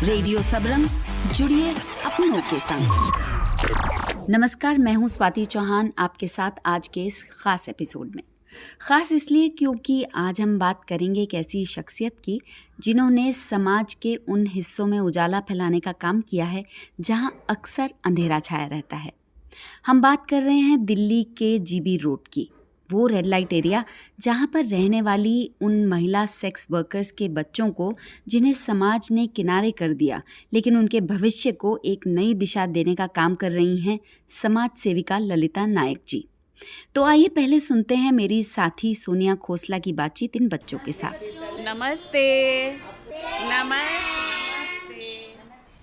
Radio Sabrang, जुड़िए अपनों के संग। नमस्कार, मैं हूं स्वाति चौहान आपके साथ आज के इस खास एपिसोड में। खास इसलिए क्योंकि आज हम बात करेंगे एक ऐसी शख्सियत की जिन्होंने समाज के उन हिस्सों में उजाला फैलाने का काम किया है जहां अक्सर अंधेरा छाया रहता है। हम बात कर रहे हैं दिल्ली के जीबी रोड की, वो रेड लाइट एरिया जहां पर रहने वाली उन महिला सेक्स वर्कर्स के बच्चों को जिन्हें समाज ने किनारे कर दिया, लेकिन उनके भविष्य को एक नई दिशा देने का काम कर रही हैं समाज सेविका ललिता नायक जी। तो आइए पहले सुनते हैं मेरी साथी सोनिया खोसला की बातचीत इन बच्चों के साथ। नमस्ते।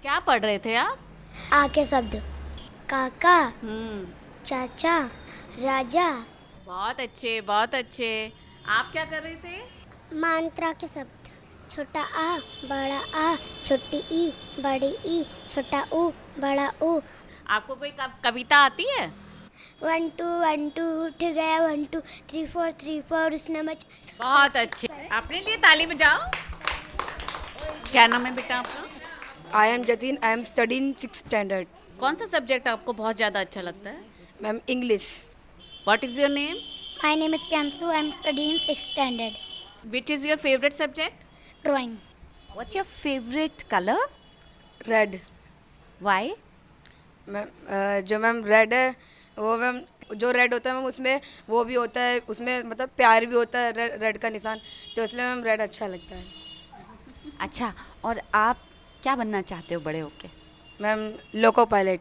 क्या पढ़ रहे थे आप? आ के शब्द काका, चाचा, राजा। बहुत अच्छे, बहुत अच्छे। आप क्या कर रहे थे? मात्रा के शब्द छोटा आ, बड़ा आ, छोटी ई, बड़ी ई, छोटा ऊ, बड़ा ऊ। आपको कोई कविता आती है? 1 2 1 2 उठ गया 1 2 3 4 3 4 उसने मच। बहुत अच्छे, अपने लिए ताली बजाओ। क्या नाम है बेटा आपका? I am Jatin. I am studying 6th standard. कौन सा सब्जेक्ट आपको बहुत ज़्यादा अच्छा लगता है? Ma'am, English. What is your name? My name is Priyanshu. I am studying 6th standard. Which is your favorite subject? Drawing. What's your favorite color? Red. Why? Ma'am जो ma'am red है वो ma'am जो red होता है ma'am उसमें वो भी होता है, उसमें मतलब प्यार भी होता है रेड का निशान, तो इसलिए मैम रेड अच्छा लगता है। अच्छा, और आप क्या बनना चाहते हो बड़े होके? Ma'am loco pilot.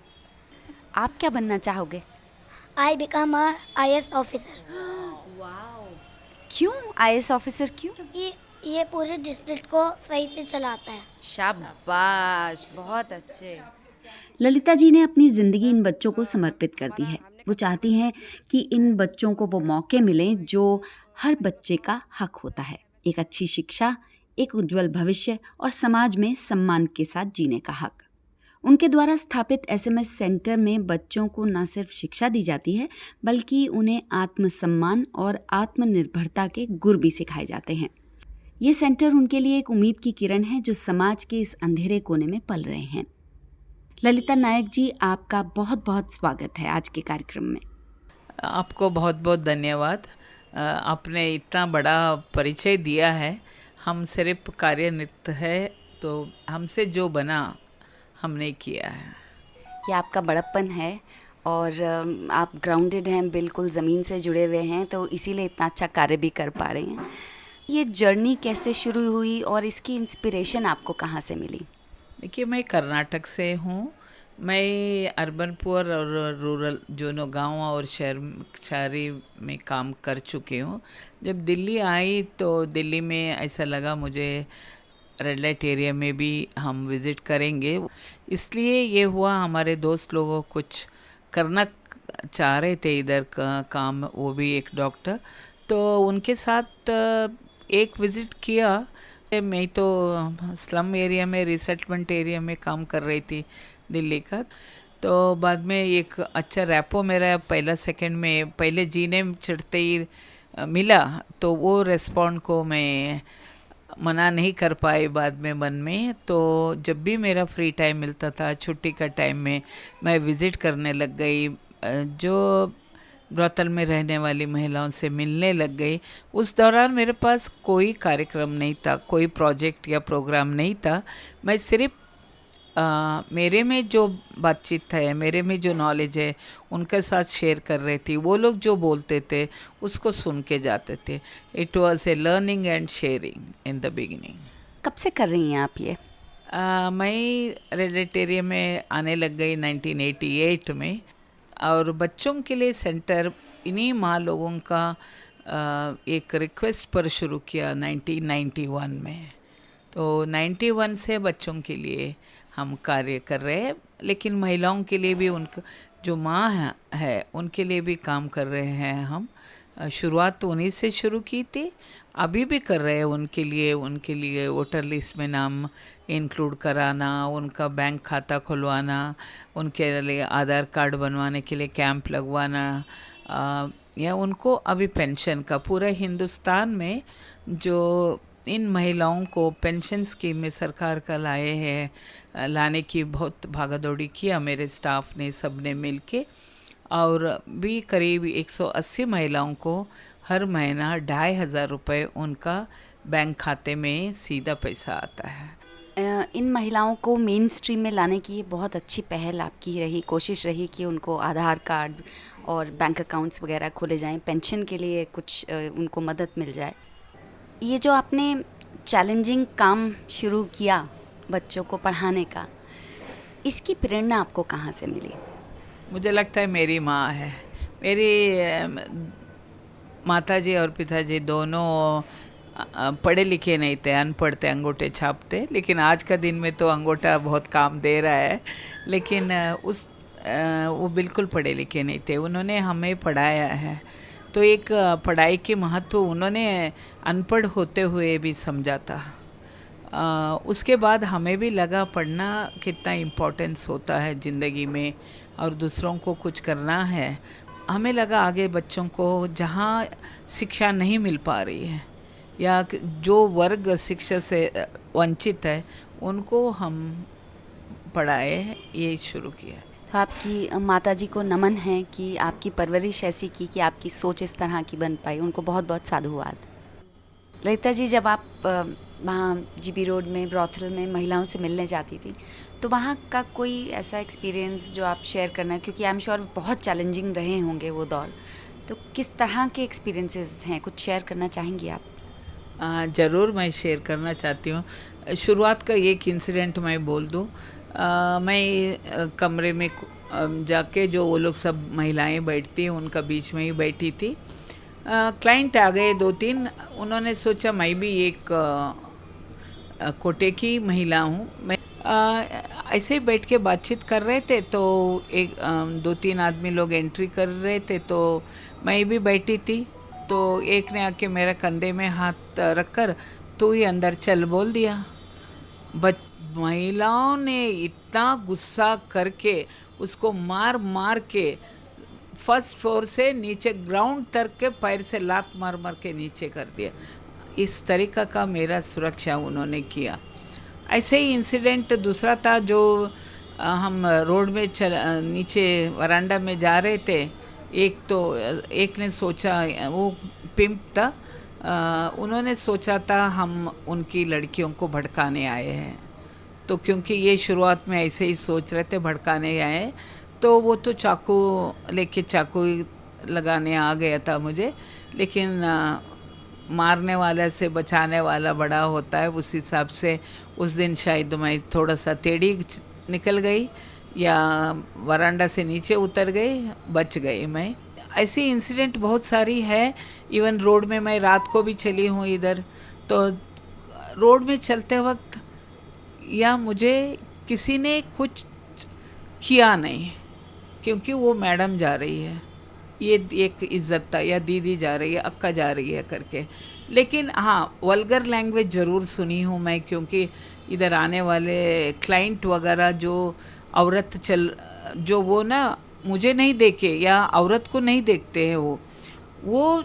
आप क्या बनना चाहोगे? I become a IS officer. क्यों IAS ऑफिसर क्यों? क्योंकि ये पूरे डिस्ट्रिक्ट को सही से चलाता है। शाबाश, बहुत अच्छे। ललिता जी ने अपनी जिंदगी इन बच्चों को समर्पित कर दी है। वो चाहती हैं कि इन बच्चों को वो मौके मिलें जो हर बच्चे का हक होता है, एक अच्छी शिक्षा, एक उज्जवल भविष्य और समाज में सम्मान के साथ जीने का हक। उनके द्वारा स्थापित SMS सेंटर में बच्चों को न सिर्फ शिक्षा दी जाती है बल्कि उन्हें आत्मसम्मान और आत्मनिर्भरता के गुर भी सिखाए जाते हैं। ये सेंटर उनके लिए एक उम्मीद की किरण है जो समाज के इस अंधेरे कोने में पल रहे हैं। ललिता नायक जी, आपका बहुत बहुत स्वागत है आज के कार्यक्रम में। आपको बहुत बहुत धन्यवाद। आपने इतना बड़ा परिचय दिया है। हम सिर्फ कार्यनिरत है, तो हमसे जो बना हमने किया है। ये आपका बड़प्पन है और आप ग्राउंडेड हैं, बिल्कुल ज़मीन से जुड़े हुए हैं, तो इसीलिए इतना अच्छा कार्य भी कर पा रहे हैं। ये जर्नी कैसे शुरू हुई और इसकी इंस्पिरेशन आपको कहाँ से मिली? देखिए, मैं कर्नाटक से हूँ। मैं अर्बन पुअर और रूरल दोनों गांव और शहरी में काम कर चुकी हूँ। जब दिल्ली आई तो दिल्ली में ऐसा लगा मुझे रेड लाइट एरिया में भी हम विज़िट करेंगे, इसलिए ये हुआ। हमारे दोस्त लोगों कुछ करना चाह रहे थे इधर का काम, वो भी एक डॉक्टर, तो उनके साथ एक विज़िट किया। मैं तो स्लम एरिया में, रिसेटलमेंट एरिया में काम कर रही थी दिल्ली का। तो बाद में एक अच्छा रैपो मेरा पहला सेकंड में पहले जीने चढ़ते ही मिला, तो वो रेस्पॉन्ड को मैं मना नहीं कर पाई बाद में मन में। तो जब भी मेरा फ्री टाइम मिलता था, छुट्टी का टाइम में, मैं विज़िट करने लग गई। जो ब्रोतल में रहने वाली महिलाओं से मिलने लग गई। उस दौरान मेरे पास कोई कार्यक्रम नहीं था, कोई प्रोजेक्ट या प्रोग्राम नहीं था। मैं सिर्फ मेरे में जो बातचीत है, मेरे में जो नॉलेज है, उनके साथ शेयर कर रही थी। वो लोग जो बोलते थे उसको सुन के जाते थे। It was a learning and sharing in the beginning. कब से कर रही हैं आप ये? मैं रेड लाइट एरिया में आने लग गई 1988 में, और बच्चों के लिए सेंटर इन्हीं माँ लोगों का एक रिक्वेस्ट पर शुरू किया 1991 में। तो 91 से बच्चों के लिए हम कार्य कर रहे हैं, लेकिन महिलाओं के लिए भी, उनका जो माँ है उनके लिए भी काम कर रहे हैं हम। शुरुआत तो उन्हीं से शुरू की थी, अभी भी कर रहे हैं उनके लिए वोटर लिस्ट में नाम इंक्लूड कराना, उनका बैंक खाता खुलवाना, उनके लिए आधार कार्ड बनवाने के लिए कैंप लगवाना, या उनको अभी पेंशन का पूरा हिंदुस्तान में जो इन महिलाओं को पेंशन स्कीम में सरकार का लाने की बहुत भागादौड़ी किया मेरे स्टाफ ने, सब ने मिल के, और भी करीब 180 महिलाओं को हर महीना 2500 रुपये उनका बैंक खाते में सीधा पैसा आता है। इन महिलाओं को मेन स्ट्रीम में लाने की बहुत अच्छी पहल आपकी रही, कोशिश रही कि उनको आधार कार्ड और बैंक अकाउंट्स वगैरह खोले जाएं, पेंशन के लिए कुछ उनको मदद मिल जाए। ये जो आपने चैलेंजिंग काम शुरू किया बच्चों को पढ़ाने का, इसकी प्रेरणा आपको कहाँ से मिली? मुझे लगता है मेरी माँ है। मेरी माताजी और पिताजी दोनों पढ़े लिखे नहीं थे, अनपढ़ थे, अंगूठे छापते, लेकिन आज का दिन में तो अंगूठा बहुत काम दे रहा है। लेकिन वो बिल्कुल पढ़े लिखे नहीं थे, उन्होंने हमें पढ़ाया है। तो एक पढ़ाई के महत्व उन्होंने अनपढ़ होते हुए भी समझा था। उसके बाद हमें भी लगा पढ़ना कितना इम्पोर्टेंस होता है ज़िंदगी में, और दूसरों को कुछ करना है। हमें लगा आगे बच्चों को जहाँ शिक्षा नहीं मिल पा रही है या जो वर्ग शिक्षा से वंचित है उनको हम पढ़ाए, ये शुरू किया। तो आपकी माताजी को नमन है कि आपकी परवरिश ऐसी की कि आपकी सोच इस तरह की बन पाई, उनको बहुत बहुत साधुवाद। ललिता जी, जब आप वहाँ जीबी रोड में ब्रॉथल में महिलाओं से मिलने जाती थी, तो वहाँ का कोई ऐसा एक्सपीरियंस जो आप शेयर करना, क्योंकि आई एम श्योर बहुत चैलेंजिंग रहे होंगे वो दौर, तो किस तरह के एक्सपीरियंसेस हैं, कुछ शेयर करना चाहेंगी आप? ज़रूर मैं शेयर करना चाहती हूँ। शुरुआत का एक इंसिडेंट मैं बोल दूँ। मैं कमरे में जाके जो वो लोग सब महिलाएं बैठती हैं उनका बीच में ही बैठी थी। क्लाइंट आ गए 2-3, उन्होंने सोचा मैं भी एक कोटे की महिला हूँ। मैं ऐसे ही बैठ के बातचीत कर रहे थे, तो एक 2-3 आदमी लोग एंट्री कर रहे थे, तो मैं भी बैठी थी। तो एक ने आके मेरे कंधे में हाथ रखकर तू ही अंदर चल बोल दिया। महिलाओं ने इतना गुस्सा करके उसको मार मार के फर्स्ट फ्लोर से नीचे ग्राउंड तक के पैर से लात मार मार के नीचे कर दिया। इस तरीक़ा का मेरा सुरक्षा उन्होंने किया। ऐसे ही इंसिडेंट दूसरा था, जो हम रोड में नीचे वरांडा में जा रहे थे। एक ने सोचा, वो पिंप था, उन्होंने सोचा था हम उनकी लड़कियों को भड़काने आए हैं। तो क्योंकि ये शुरुआत में ऐसे ही सोच रहे थे भड़काने आए, तो वो तो चाकू लेके चाकू लगाने आ गया था मुझे। लेकिन मारने वाले से बचाने वाला बड़ा होता है, उस हिसाब से उस दिन शायद मैं थोड़ा सा टेढ़ी निकल गई या वरांडा से नीचे उतर गई, बच गई मैं। ऐसी इंसिडेंट बहुत सारी है। इवन रोड में मैं रात को भी चली हूँ इधर, तो रोड में चलते वक्त या मुझे किसी ने कुछ किया नहीं, क्योंकि वो मैडम जा रही है, ये एक इज्जत था, या दीदी जा रही है, अक्का जा रही है करके। लेकिन हाँ, वल्गर लैंग्वेज ज़रूर सुनी हूँ मैं, क्योंकि इधर आने वाले क्लाइंट वगैरह जो औरत जो वो ना मुझे नहीं देखे या औरत को नहीं देखते हैं, वो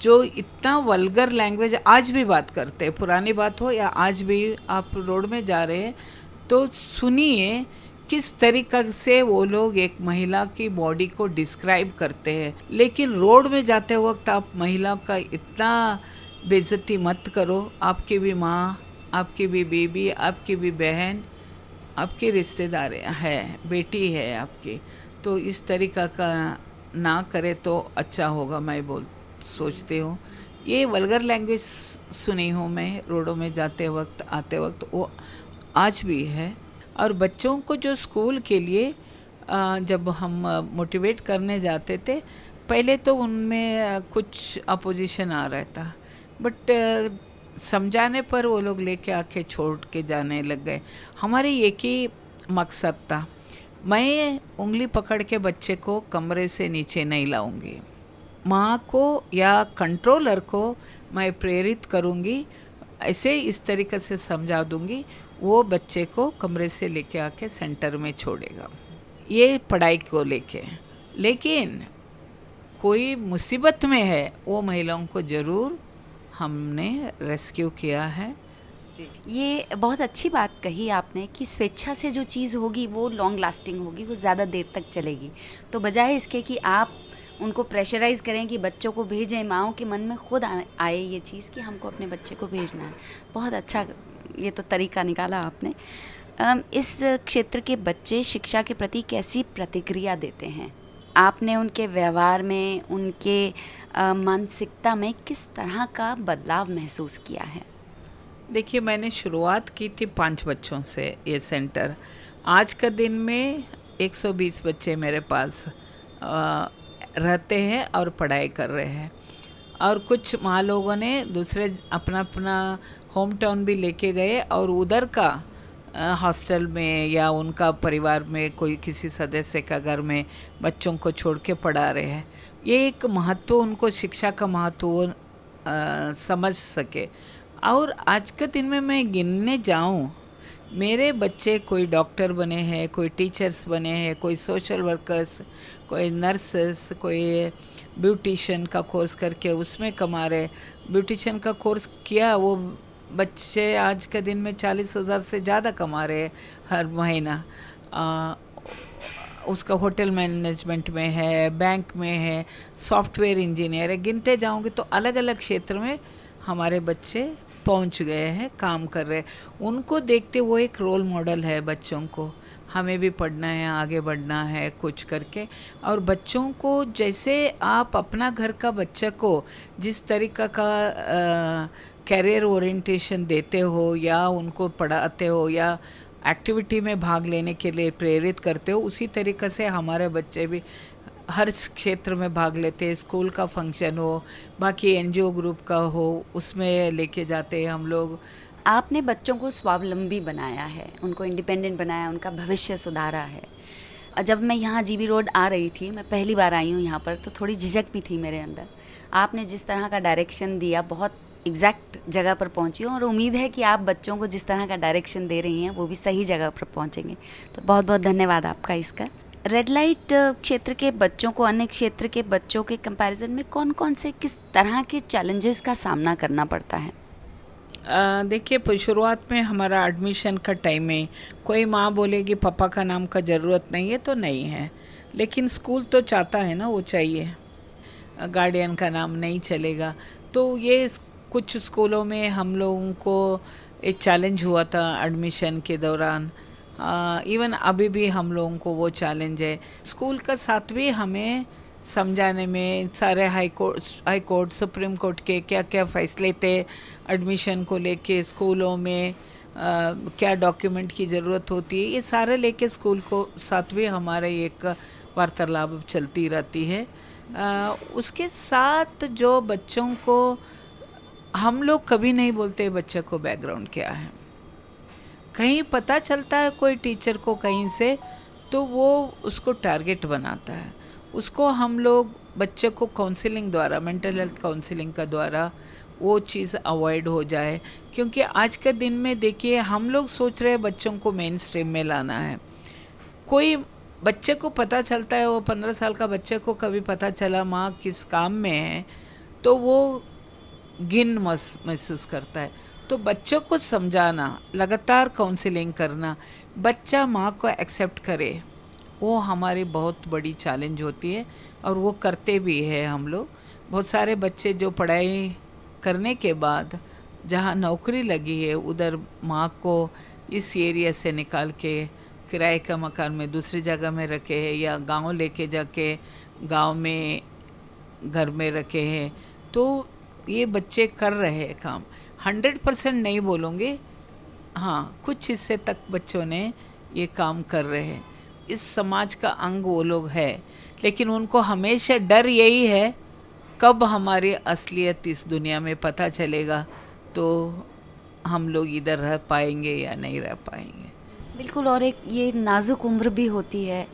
जो इतना वल्गर लैंग्वेज आज भी बात करते हैं, पुरानी बात हो या आज भी आप रोड में जा रहे हैं तो सुनिए किस तरीक़ा से वो लोग एक महिला की बॉडी को डिस्क्राइब करते हैं। लेकिन रोड में जाते वक्त आप महिला का इतना बेइज्जती मत करो। आपकी भी माँ, आपकी भी बीबी, आपकी भी बहन, आपकी रिश्तेदार है, बेटी है आपकी, तो इस तरीक़ा का ना करे तो अच्छा होगा, मैं सोचती हूँ। ये वल्गर लैंग्वेज सुनी हूँ मैं रोडों में जाते वक्त आते वक्त, वो आज भी है। और बच्चों को जो स्कूल के लिए जब हम मोटिवेट करने जाते थे, पहले तो उनमें कुछ अपोजिशन आ रहा था, बट समझाने पर वो लोग लेके आके छोड़ के जाने लग गए। हमारी एक ही मकसद था, मैं उंगली पकड़ के बच्चे को कमरे से नीचे नहीं लाऊंगी, माँ को या कंट्रोलर को मैं प्रेरित करूँगी, ऐसे इस तरीक़े से समझा दूँगी, वो बच्चे को कमरे से लेके आके सेंटर में छोड़ेगा, ये पढ़ाई को लेके। लेकिन कोई मुसीबत में है वो महिलाओं को ज़रूर हमने रेस्क्यू किया है। ये बहुत अच्छी बात कही आपने कि स्वेच्छा से जो चीज़ होगी वो लॉन्ग लास्टिंग होगी, वो ज़्यादा देर तक चलेगी। तो बजाय इसके कि आप उनको प्रेशराइज़ करें कि बच्चों को भेजें, माँओं के मन में खुद आए ये चीज़ कि हमको अपने बच्चे को भेजना है। बहुत अच्छा ये तो तरीका निकाला आपने। इस क्षेत्र के बच्चे शिक्षा के प्रति कैसी प्रतिक्रिया देते हैं? आपने उनके व्यवहार में, उनके मानसिकता में किस तरह का बदलाव महसूस किया है? देखिए, मैंने शुरुआत की थी 5 बच्चों से ये सेंटर। आज का दिन में 120 बच्चे मेरे पास रहते हैं और पढ़ाई कर रहे हैं। और कुछ माँ लोगों ने दूसरे अपना अपना होम टाउन भी लेके गए और उधर का हॉस्टल में या उनका परिवार में कोई किसी सदस्य का घर में बच्चों को छोड़ के पढ़ा रहे हैं। ये एक महत्व, उनको शिक्षा का महत्व समझ सके। और आज के दिन में मैं गिनने जाऊं, मेरे बच्चे कोई डॉक्टर बने हैं, कोई टीचर्स बने हैं, कोई सोशल वर्कर्स, कोई नर्सेस, कोई ब्यूटिशियन का कोर्स करके उसमें कमा रहे। ब्यूटिशियन का कोर्स किया वो बच्चे आज के दिन में 40,000 से ज़्यादा कमा रहे हैं हर महीना। उसका होटल मैनेजमेंट में है, बैंक में है, सॉफ्टवेयर इंजीनियर है। गिनते जाऊंगे तो अलग अलग क्षेत्र में हमारे बच्चे पहुंच गए हैं, काम कर रहे हैं। उनको देखते वो एक रोल मॉडल है बच्चों को, हमें भी पढ़ना है, आगे बढ़ना है कुछ करके। और बच्चों को जैसे आप अपना घर का बच्चे को जिस तरीक़ा का कैरियर ओरिएंटेशन देते हो या उनको पढ़ाते हो या एक्टिविटी में भाग लेने के लिए प्रेरित करते हो, उसी तरीक़े से हमारे बच्चे भी हर क्षेत्र में भाग लेते हैं। स्कूल का फंक्शन हो, बाकी एनजीओ ग्रुप का हो, उसमें लेके जाते हैं हम लोग। आपने बच्चों को स्वावलंबी बनाया है, उनको इंडिपेंडेंट बनाया, उनका भविष्य सुधारा है। जब मैं यहाँ जीबी रोड आ रही थी, मैं पहली बार आई हूँ यहाँ पर, तो थोड़ी झिझक भी थी मेरे अंदर। आपने जिस तरह का डायरेक्शन दिया, बहुत एग्जैक्ट जगह पर पहुँची हूँ और उम्मीद है कि आप बच्चों को जिस तरह का डायरेक्शन दे रही हैं वो भी सही जगह पर पहुँचेंगे। तो बहुत बहुत धन्यवाद आपका इसका। रेड लाइट क्षेत्र के बच्चों को अन्य क्षेत्र के बच्चों के कंपैरिजन में कौन कौन से, किस तरह के चैलेंजेस का सामना करना पड़ता है? देखिए, शुरुआत में हमारा एडमिशन का टाइम में कोई माँ बोलेगी पापा का नाम का ज़रूरत नहीं है तो नहीं है, लेकिन स्कूल तो चाहता है ना, वो चाहिए, गार्डियन का नाम नहीं चलेगा। तो ये कुछ स्कूलों में हम लोगों को एक चैलेंज हुआ था एडमिशन के दौरान। इवन अभी भी हम लोगों को वो चैलेंज है। स्कूल का साथ भी हमें समझाने में सारे हाई कोर्ट सुप्रीम कोर्ट के क्या क्या फैसले थे एडमिशन को लेके, स्कूलों में क्या डॉक्यूमेंट की ज़रूरत होती है, ये सारे लेके स्कूल को साथ भी हमारे एक वार्तालाप चलती रहती है। उसके साथ जो बच्चों को हम लोग कभी नहीं बोलते बच्चे को बैकग्राउंड क्या है। कहीं पता चलता है कोई टीचर को कहीं से, तो वो उसको टारगेट बनाता है। उसको हम लोग बच्चे को काउंसलिंग द्वारा, मेंटल हेल्थ काउंसलिंग का द्वारा वो चीज़ अवॉइड हो जाए। क्योंकि आज के दिन में देखिए, हम लोग सोच रहे हैं बच्चों को मेन स्ट्रीम में लाना है। कोई बच्चे को पता चलता है, वो 15 साल का बच्चे को कभी पता चला माँ किस काम में है, तो वो गिन महसूस करता है। तो बच्चों को समझाना, लगातार काउंसलिंग करना, बच्चा माँ को एक्सेप्ट करे, वो हमारी बहुत बड़ी चैलेंज होती है और वो करते भी है हम लोग। बहुत सारे बच्चे जो पढ़ाई करने के बाद जहाँ नौकरी लगी है, उधर माँ को इस एरिया से निकाल के किराए का मकान में दूसरी जगह में रखे हैं या गांव लेके जाके गांव में घर में रखे हैं। तो ये बच्चे कर रहे हैं काम। 100% नहीं बोलूँगे, हाँ, कुछ हिस्से तक बच्चों ने ये काम कर रहे हैं। इस समाज का अंग वो लोग है, लेकिन उनको हमेशा डर यही है कब हमारी असलियत इस दुनिया में पता चलेगा, तो हम लोग इधर रह पाएंगे या नहीं रह पाएंगे। बिल्कुल, और एक ये नाजुक उम्र भी होती है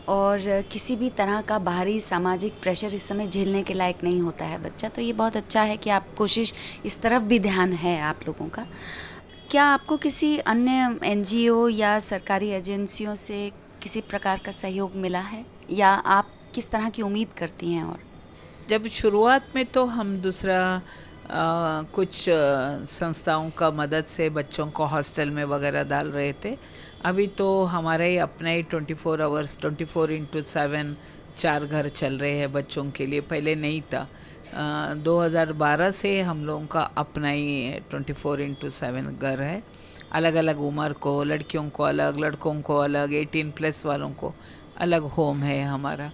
और किसी भी तरह का बाहरी सामाजिक प्रेशर इस समय झेलने के लायक नहीं होता है बच्चा। तो ये बहुत अच्छा है कि आप कोशिश, इस तरफ भी ध्यान है आप लोगों का। क्या आपको किसी अन्य एनजीओ या सरकारी एजेंसियों से किसी प्रकार का सहयोग मिला है, या आप किस तरह की उम्मीद करती हैं? और जब शुरुआत में तो हम दूसरा कुछ संस्थाओं का मदद से बच्चों को हॉस्टल में वगैरह डाल रहे थे। अभी तो हमारे ही अपने ही 24 आवर्स 24x7 4 घर चल रहे हैं बच्चों के लिए, पहले नहीं था। 2012 से हम लोगों का अपना ही 24x7 घर है। अलग अलग उम्र को, लड़कियों को अलग, लड़कों को अलग, 18+ वालों को अलग होम है हमारा।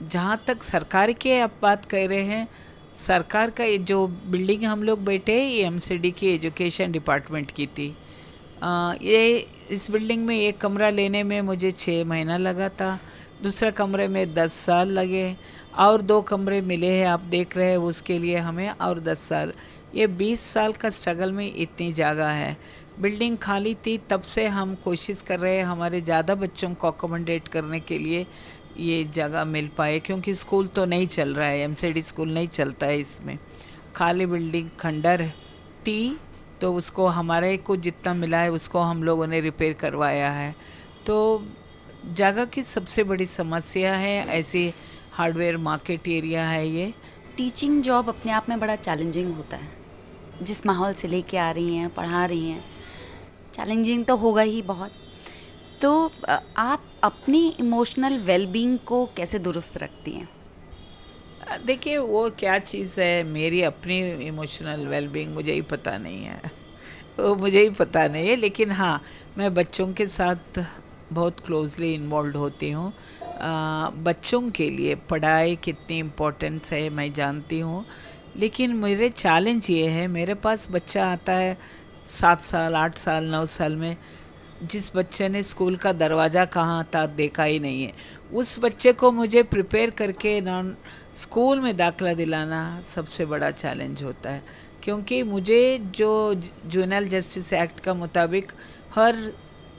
जहाँ तक सरकार की आप बात कर रहे हैं, सरकार का ये जो बिल्डिंग हम लोग बैठे हैं, ये एमसीडी की एजुकेशन डिपार्टमेंट की थी। ये इस बिल्डिंग में एक कमरा लेने में मुझे 6 महीना लगा था, दूसरा कमरे में 10 साल लगे, और 2 कमरे मिले हैं आप देख रहे हैं उसके लिए हमें और 10 साल। ये 20 साल का स्ट्रगल में इतनी जगह है। बिल्डिंग खाली थी, तब से हम कोशिश कर रहे हैं हमारे ज़्यादा बच्चों को अकोमोडेट करने के लिए ये जगह मिल पाए, क्योंकि स्कूल तो नहीं चल रहा है, एमसीडी स्कूल नहीं चलता है इसमें। खाली बिल्डिंग खंडर थी, तो उसको हमारे को जितना मिला है उसको हम लोगों ने रिपेयर करवाया है। तो जगह की सबसे बड़ी समस्या है, ऐसी हार्डवेयर मार्केट एरिया है ये। टीचिंग जॉब अपने आप में बड़ा चैलेंजिंग होता है। जिस माहौल से लेके आ रही हैं, पढ़ा रही हैं, चैलेंजिंग तो होगा ही बहुत। तो आप अपनी इमोशनल वेलबींग को कैसे दुरुस्त रखती हैं? देखिए, वो क्या चीज़ है, मेरी अपनी इमोशनल वेलबींग मुझे ही पता नहीं है, वो मुझे ही पता नहीं है। लेकिन हाँ, मैं बच्चों के साथ बहुत क्लोजली इन्वॉल्व होती हूँ। बच्चों के लिए पढ़ाई कितनी इम्पोर्टेंस है मैं जानती हूँ। लेकिन मेरे चैलेंज ये है, मेरे पास बच्चा आता है 7 साल, 8 साल, 9 साल में, जिस बच्चे ने स्कूल का दरवाज़ा कहाँ था देखा ही नहीं है, उस बच्चे को मुझे प्रिपेयर करके नॉन स्कूल में दाखला दिलाना सबसे बड़ा चैलेंज होता है। क्योंकि मुझे जो जुवेनाइल जस्टिस एक्ट का मुताबिक हर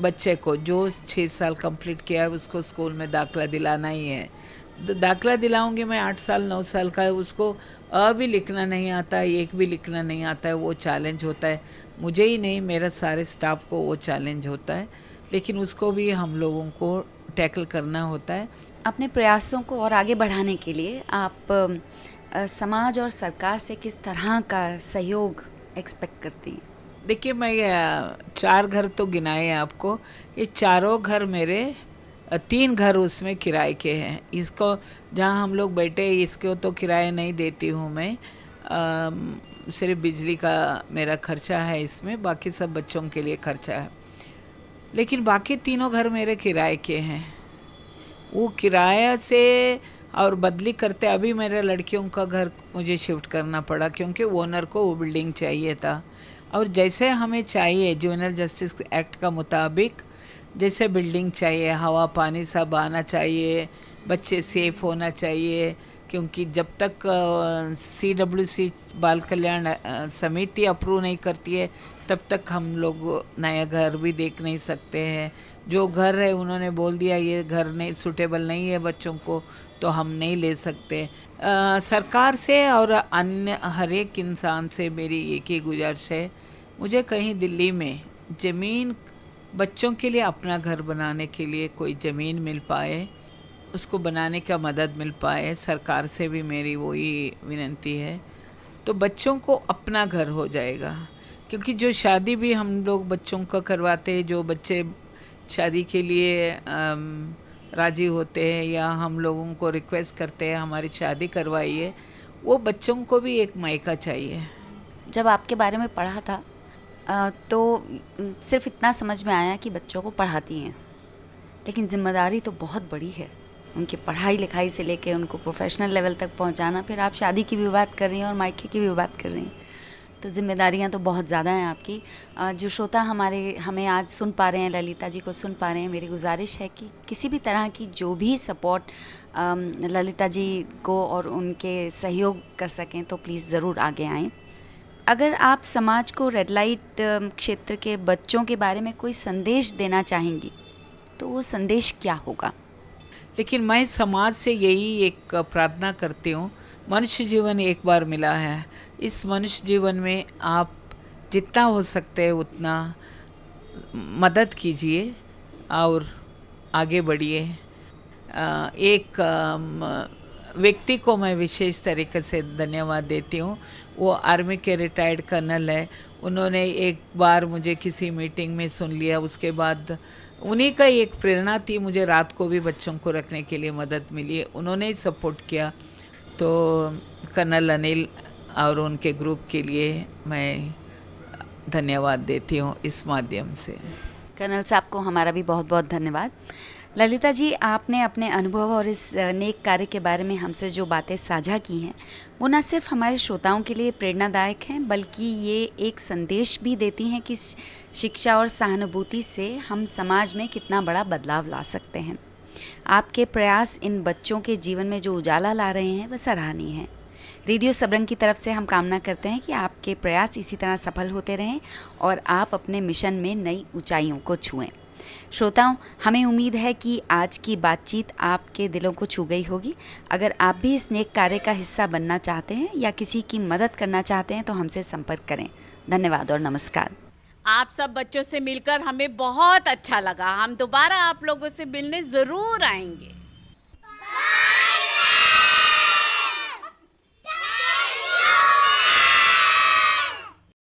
बच्चे को जो 6 साल कंप्लीट किया है उसको स्कूल में दाखला दिलाना ही है। दाखला दिलाऊंगी मैं 8 साल 9 साल का है, उसको अ भी लिखना नहीं आता है, एक भी लिखना नहीं आता है, वो चैलेंज होता है। मुझे ही नहीं, मेरा सारे स्टाफ को वो चैलेंज होता है, लेकिन उसको भी हम लोगों को टैकल करना होता है। अपने प्रयासों को और आगे बढ़ाने के लिए आप समाज और सरकार से किस तरह का सहयोग एक्सपेक्ट करती हैं? देखिए, मैं 4 घर तो गिनाए हैं आपको। ये चारों घर मेरे 3 घर उसमें किराए के हैं। इसको जहाँ हम लोग बैठे इसको तो किराया नहीं देती हूँ मैं, सिर्फ बिजली का मेरा खर्चा है इसमें, बाकी सब बच्चों के लिए खर्चा है। लेकिन बाकी तीनों घर मेरे किराए के हैं। वो किराया से और बदली करते अभी मेरे लड़कियों का घर मुझे शिफ्ट करना पड़ा, क्योंकि ओनर को वो बिल्डिंग चाहिए था। और जैसे हमें चाहिए जुवेनाइल जस्टिस एक्ट का मुताबिक, जैसे बिल्डिंग चाहिए, हवा पानी सब आना चाहिए, बच्चे सेफ होना चाहिए, क्योंकि जब तक CWC बाल कल्याण समिति अप्रूव नहीं करती है तब तक हम लोग नया घर भी देख नहीं सकते हैं। जो घर है उन्होंने बोल दिया ये घर नहीं सूटेबल नहीं है बच्चों को, तो हम नहीं ले सकते। सरकार से और अन्य हर एक इंसान से मेरी एक ही गुजारिश है, मुझे कहीं दिल्ली में ज़मीन बच्चों के लिए अपना घर बनाने के लिए कोई ज़मीन मिल पाए, उसको बनाने का मदद मिल पाए, सरकार से भी मेरी वही विनती है, तो बच्चों को अपना घर हो जाएगा। क्योंकि जो शादी भी हम लोग बच्चों को करवाते हैं, जो बच्चे शादी के लिए राज़ी होते हैं या हम लोगों को रिक्वेस्ट करते हैं हमारी शादी करवाइए, वो बच्चों को भी एक मायका चाहिए। जब आपके बारे में पढ़ा था तो सिर्फ इतना समझ में आया कि बच्चों को पढ़ाती हैं, लेकिन ज़िम्मेदारी तो बहुत बड़ी है, उनकी पढ़ाई लिखाई से लेके उनको प्रोफेशनल लेवल तक पहुंचाना। फिर आप शादी की भी बात कर रही हैं और मायके की भी बात कर रही हैं, तो ज़िम्मेदारियां तो बहुत ज़्यादा हैं आपकी। जो श्रोता हमें आज सुन पा रहे हैं, ललिता जी को सुन पा रहे हैं, मेरी गुजारिश है कि किसी भी तरह की जो भी सपोर्ट ललिता जी को और उनके सहयोग कर सकें तो प्लीज़ ज़रूर आगे आएँ। अगर आप समाज को रेड लाइट क्षेत्र के बच्चों के बारे में कोई संदेश देना चाहेंगी तो वो संदेश क्या होगा? लेकिन मैं समाज से यही एक प्रार्थना करती हूँ, मनुष्य जीवन एक बार मिला है, इस मनुष्य जीवन में आप जितना हो सकते हैं उतना मदद कीजिए और आगे बढ़िए। एक व्यक्ति को मैं विशेष तरीके से धन्यवाद देती हूँ। वो आर्मी के रिटायर्ड कर्नल है। उन्होंने एक बार मुझे किसी मीटिंग में सुन लिया, उसके बाद उन्हीं का एक प्रेरणा थी, मुझे रात को भी बच्चों को रखने के लिए मदद मिली, उन्होंने ही सपोर्ट किया। तो कर्नल अनिल और उनके ग्रुप के लिए मैं धन्यवाद देती हूँ इस माध्यम से। कर्नल साहब को हमारा भी बहुत बहुत धन्यवाद। ललिता जी, आपने अपने अनुभव और इस नेक कार्य के बारे में हमसे जो बातें साझा की हैं वो न सिर्फ हमारे श्रोताओं के लिए प्रेरणादायक हैं, बल्कि ये एक संदेश भी देती हैं कि शिक्षा और सहानुभूति से हम समाज में कितना बड़ा बदलाव ला सकते हैं। आपके प्रयास इन बच्चों के जीवन में जो उजाला ला रहे हैं वह सराहनीय है। रेडियो सबरंग की तरफ से हम कामना करते हैं कि आपके प्रयास इसी तरह सफल होते रहें और आप अपने मिशन में नई ऊंचाइयों को छुएं। श्रोताओं, हमें उम्मीद है कि आज की बातचीत आपके दिलों को छू गई होगी। अगर आप भी इस नेक कार्य का हिस्सा बनना चाहते हैं या किसी की मदद करना चाहते हैं तो हमसे संपर्क करें। धन्यवाद और नमस्कार। आप सब बच्चों से मिलकर हमें बहुत अच्छा लगा। हम दोबारा आप लोगों से मिलने ज़रूर आएंगे।